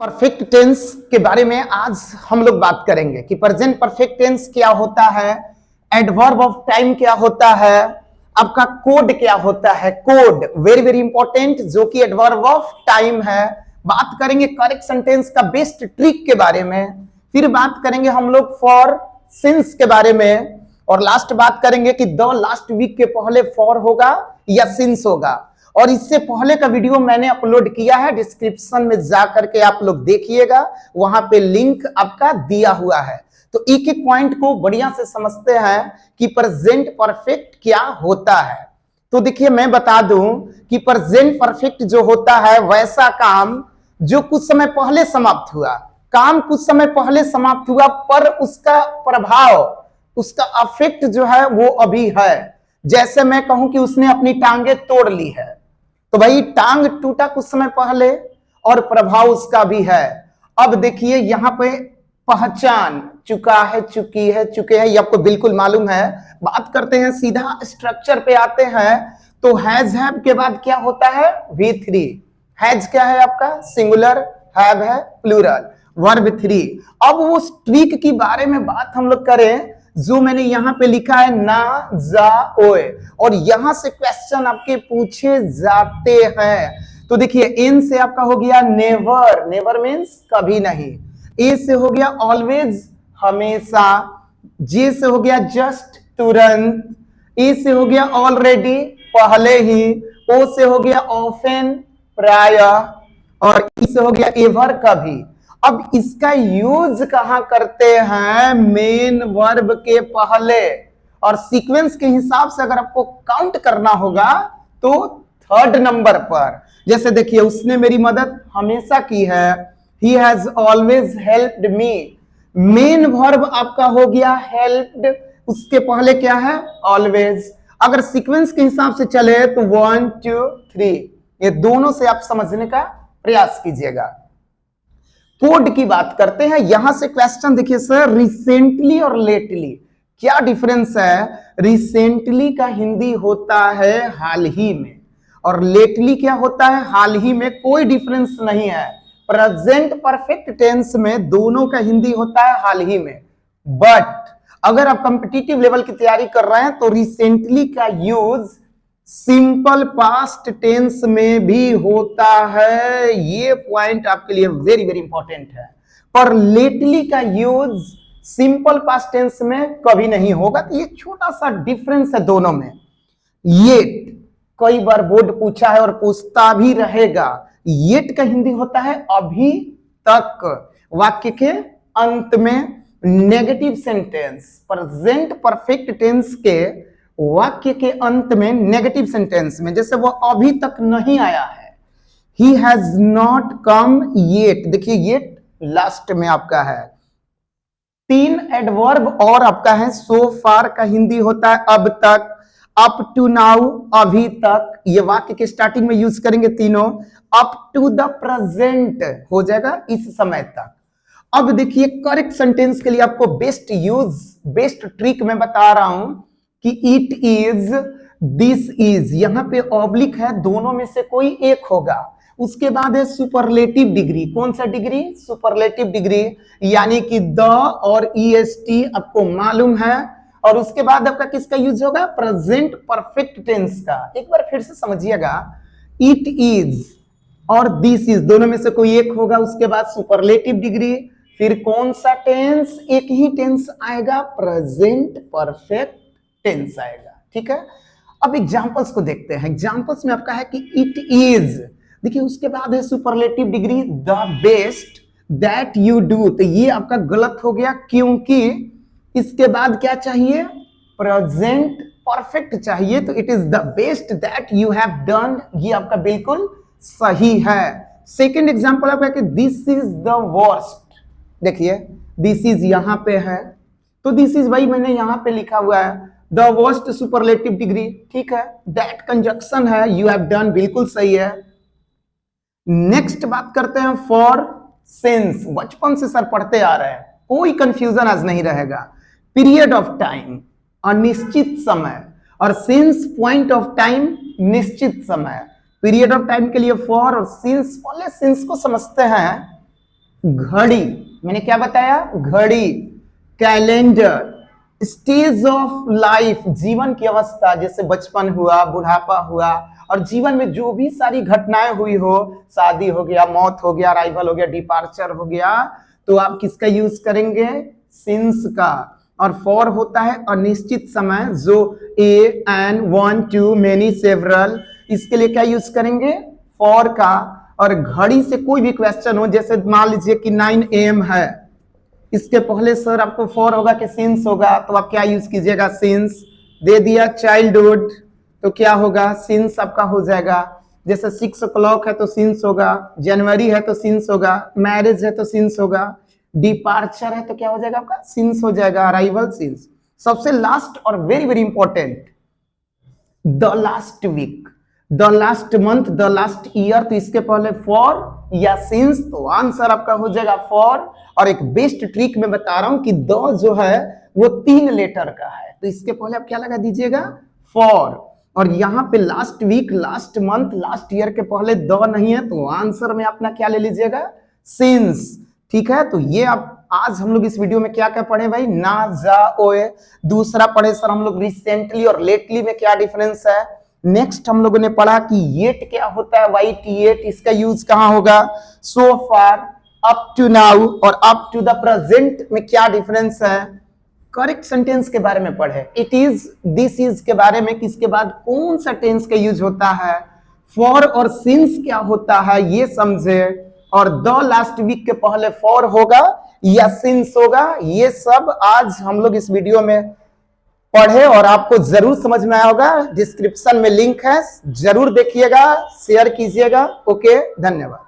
Perfect tense के बारे में आज हम लोग बात करेंगे कि प्रेजेंट परफेक्ट टेंस क्या होता है, एडवर्ब ऑफ टाइम क्या होता है, आपका कोड क्या होता है। कोड वेरी वेरी इंपॉर्टेंट, जो कि एडवर्ब ऑफ टाइम है। बात करेंगे करेक्ट सेंटेंस का बेस्ट ट्रिक के बारे में, फिर बात करेंगे हम लोग फॉर सिंस के बारे में, और लास्ट बात करेंगे कि द लास्ट वीक के पहले फॉर होगा या सिंस होगा। और इससे पहले का वीडियो मैंने अपलोड किया है, डिस्क्रिप्शन में जाकर के आप लोग देखिएगा, वहां पे लिंक आपका दिया हुआ है। तो एक एक पॉइंट को बढ़िया से समझते हैं कि प्रेजेंट परफेक्ट क्या होता है। तो देखिए मैं बता दूं कि प्रेजेंट परफेक्ट जो होता है वैसा काम जो कुछ समय पहले समाप्त हुआ, काम कुछ समय पहले समाप्त हुआ पर उसका प्रभाव, उसका अफेक्ट जो है वो अभी है। जैसे मैं कहूं कि उसने अपनी टांगे तोड़ ली है, तो भाई टांग टूटा कुछ समय पहले और प्रभाव उसका भी है। अब देखिए यहां पे पहचान, चुका है, चुकी है, चुके हैं, ये आपको बिल्कुल मालूम है। बात करते हैं सीधा स्ट्रक्चर पे आते हैं, तो हैज हैव के बाद क्या होता है, V3। हैज क्या है आपका सिंगुलर, हैव है प्लूरल, वर्ब 3। अब वो ट्रिक की बारे में बात हम लोग करें जो मैंने यहां पे लिखा है ना जा ओए, और यहां से क्वेश्चन आपके पूछे जाते हैं। तो देखिए इन से आपका हो गया नेवर, नेवर मीन्स कभी नहीं। ए से हो गया ऑलवेज हमेशा, जे से हो गया जस्ट तुरंत, ए से हो गया ऑलरेडी पहले ही, ओ से हो गया ऑफन प्राय, और ई से हो गया एवर कभी। अब इसका यूज कहां करते हैं, मेन वर्ब के पहले, और सीक्वेंस के हिसाब से अगर आपको काउंट करना होगा तो थर्ड नंबर पर। जैसे देखिए उसने मेरी मदद हमेशा की है, he has always helped me. Main verb आपका हो गया हेल्प्ड, उसके पहले क्या है ऑलवेज। अगर सीक्वेंस के हिसाब से चले तो 1 2 3, ये दोनों से आप समझने का प्रयास कीजिएगा। कोड की बात करते हैं, यहां से क्वेश्चन देखिए सर, रिसेंटली और लेटली क्या डिफरेंस है। रिसेंटली का हिंदी होता है हाल ही में, और लेटली क्या होता है हाल ही में, कोई डिफरेंस नहीं है। प्रेजेंट परफेक्ट टेंस में दोनों का हिंदी होता है हाल ही में, बट अगर आप कॉम्पिटिटिव लेवल की तैयारी कर रहे हैं तो रिसेंटली का यूज सिंपल पास्ट टेंस में भी होता है। ये पॉइंट आपके लिए वेरी वेरी इंपॉर्टेंट है। पर लेटली का यूज सिंपल पास्ट टेंस में कभी नहीं होगा। तो ये छोटा सा डिफरेंस है दोनों में। येट कई बार बोर्ड पूछा है और पूछता भी रहेगा। येट का हिंदी होता है अभी तक। वाक्य के अंत में negative sentence, present perfect tense के वाक्य के अंत में नेगेटिव सेंटेंस में, जैसे वो अभी तक नहीं आया है, he has not come yet. देखिए येट लास्ट में आपका है। 3 एडवर्ब और आपका है, सो फार का हिंदी होता है अब तक, अप टू नाउ अभी तक, ये वाक्य के स्टार्टिंग में यूज करेंगे तीनों। अप टू द प्रेजेंट हो जाएगा इस समय तक। अब देखिए करेक्ट सेंटेंस के लिए आपको बेस्ट यूज, बेस्ट ट्रिक मैं बता रहा हूं कि इट इज, दिस इज, यहां पे ऑब्लिक है, दोनों में से कोई एक होगा। उसके बाद है सुपरलेटिव डिग्री। कौन सा डिग्री, सुपरलेटिव डिग्री, यानी कि द और ईएसटी आपको मालूम है। और उसके बाद आपका किसका यूज होगा, प्रेजेंट परफेक्ट टेंस का। एक बार फिर से समझिएगा, इट इज और दिस इज दोनों में से कोई एक होगा। उसके बाद सुपरलेटिव डिग्री, फिर कौन सा टेंस, एक ही टेंस आएगा, प्रेजेंट परफेक्ट टेंस आएगा। ठीक है, अब एग्जांपल्स को देखते हैं। एग्जांपल्स में आपका है कि इट इज, देखिए उसके बाद है superlative degree, the best that you do. तो ये आपका गलत हो गया, क्योंकि इसके बाद क्या चाहिए, प्रेजेंट परफेक्ट चाहिए। तो it is the best that you have done, ये आपका बिल्कुल सही है। सेकेंड एग्जाम्पल आपका कि दिस इज द वर्स्ट। देखिए दिस इज यहां पे है, तो दिस इज भाई मैंने यहां पे लिखा हुआ है द वर्स्ट सुपरलेटिव डिग्री, ठीक है। दैट कंजक्शन है, यू हैव डन बिल्कुल सही है। नेक्स्ट बात करते हैं फॉर सिंस। बचपन से सर पढ़ते आ रहे हैं, कोई कंफ्यूजन आज नहीं रहेगा। पीरियड ऑफ टाइम अनिश्चित समय, और सिंस पॉइंट ऑफ टाइम निश्चित समय। पीरियड ऑफ टाइम के लिए फॉर और सिंस, पहले सिंस को समझते हैं। घड़ी, मैंने क्या बताया, घड़ी। कैलेंडर, स्टेज ऑफ लाइफ, जीवन की अवस्था, जैसे बचपन हुआ, बुढ़ापा हुआ, और जीवन में जो भी सारी घटनाएं हुई हो, शादी हो गया, मौत हो गया, अराइवल हो गया, डिपार्चर हो गया, तो आप किसका यूज करेंगे, सिंस का। और फॉर होता है अनिश्चित समय, जो a an one two many several, इसके लिए क्या यूज करेंगे, फॉर का। और घड़ी से कोई भी क्वेश्चन हो, जैसे मान लीजिए कि 9 AM है, इसके पहले सर आपको फॉर होगा कि सिंस होगा, तो आप क्या यूज कीजिएगा, सिंस। दे दिया चाइल्डहुड, तो क्या होगा, सिंस आपका हो जाएगा। जैसे 6 o'clock है तो सिंस होगा, जनवरी है तो सिंस होगा, मैरिज है तो सिंस होगा, डिपार्चर है तो क्या हो जाएगा आपका, सिंस हो जाएगा, अराइवल सिंस। सबसे लास्ट और very very important, the last week, the last month, the last year, तो इसके पहले फॉर या सिंस, तो आंसर आपका हो जाएगा फॉर। और एक बेस्ट ट्रिक मैं बता रहा हूं कि द जो है वो 3 लेटर का है, तो इसके पहले आप क्या लगा दीजिएगा, फॉर। और यहां पे last week, last month, last year के पहले द नहीं है, तो आंसर में अपना क्या ले लीजिएगा, सिंस। ठीक है, तो ये आप आज हम लोग इस वीडियो में क्या क्या पढ़े भाई, ना, जा, ओए। दूसरा पढ़े सर हम लोग रिसेंटली और लेटली में क्या डिफरेंस है। नेक्स्ट हम लोगों ने पढ़ा कि येट क्या होता है, वाइट येट, इसका यूज कहां होगा, सो फार, अप टू नाउ और अप टू द प्रेजेंट में क्या डिफरेंस है। करेक्ट सेंटेंस के बारे में पढ़े, इट इज, दिस इज के बारे में, किसके बाद कौन सा टेंस का यूज होता है, फॉर और सिंस क्या होता है ये समझे, और द लास्ट वीक के पहले फॉर होगा या सिंस होगा, ये सब आज हम लोग इस वीडियो में पढ़े और आपको जरूर समझ में आया होगा। डिस्क्रिप्शन में लिंक है, जरूर देखिएगा, शेयर कीजिएगा। ओके, धन्यवाद।